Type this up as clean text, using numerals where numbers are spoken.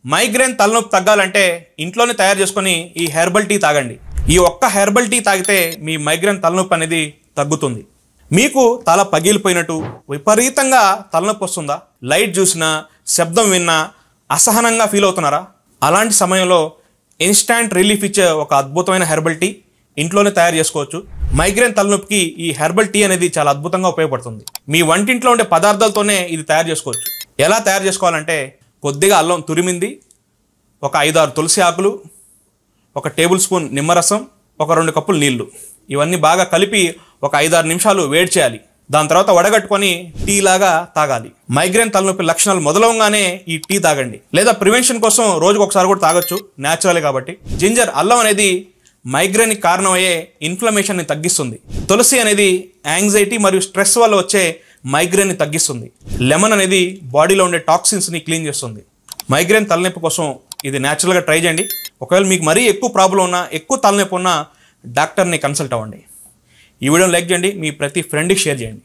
Migraine తలనొప్పి తగ్గాలంటే ఇంట్లోనే తయారు చేసుకొని ఈ హెర్బల్ టీ తాగండి. ఈ ఒక్క హెర్బల్ టీ తాగితే మీ మైగ్రేన్ తలనొప్పి అనేది తగ్గుతుంది. మీకు తల పగిలిపోయినట్టు విపరీతంగా తలనొప్పి వస్తుందా? లైట్ చూసినా, శబ్దం విన్నా అసహనంగా ఫీల్ అవుతున్నారా? అలాంటి సమయంలో ఇన్స్టాంట్ రిలీఫ్ ఇచ్చే ఒక అద్భుతమైన హెర్బల్ టీ ఇంట్లోనే తయారు చేసుకోవచ్చు. మైగ్రేన్ తలనొప్పికి ఈ హెర్బల్ టీ అనేది చాలా అద్భుతంగా ఉపయోగపడుతుంది. మీ వంటింట్లో ఉండే పదార్థాలతోనే ఇది తయారు చేసుకోవచ్చు. ఎలా తయారు చేసుకోవాలంటే, కొద్దిగా అల్లం తురిమింది, ఒక 5-6 తులసి ఆకులు, 1 టేబుల్ స్పూన్ నిమ్మరసం, ఒక 2 కప్పులు నీళ్లు, ఇవన్నీ బాగా కలిపి ఒక 5-6 నిమిషాలు వేడి చేయాలి. దాని తర్వాత వడగట్టుకొని టీ లాగా తాగాలి. మైగ్రేన్ తలనొప్పి లక్షణాలు మొదలవగానే ఈ టీ తాగండి. లేదా ప్రివెన్షన్ కోసం రోజుకు ఒకసారి కూడా తాగొచ్చు, న్యాచురలే కాబట్టి. జింజర్, అల్లం అనేది మైగ్రేన్కి కారణమయ్యే ఇన్ఫ్లమేషన్ని తగ్గిస్తుంది. తులసి అనేది యాంగ్జైటీ మరియు స్ట్రెస్ వల్ల వచ్చే మైగ్రేన్ని తగ్గిస్తుంది. లెమన్ అనేది బాడీలో ఉండే టాక్సిన్స్ని క్లీన్ చేస్తుంది. మైగ్రేన్ తలనొప్పి కోసం ఇది న్యాచురల్గా ట్రై చేయండి. ఒకవేళ మీకు మరీ ఎక్కువ ప్రాబ్లం ఉన్నా, ఎక్కువ తలనొప్పి ఉన్నా డాక్టర్ని కన్సల్ట్ అవ్వండి. ఈ వీడియోని లైక్ చేయండి, మీ ప్రతి ఫ్రెండ్కి షేర్ చేయండి.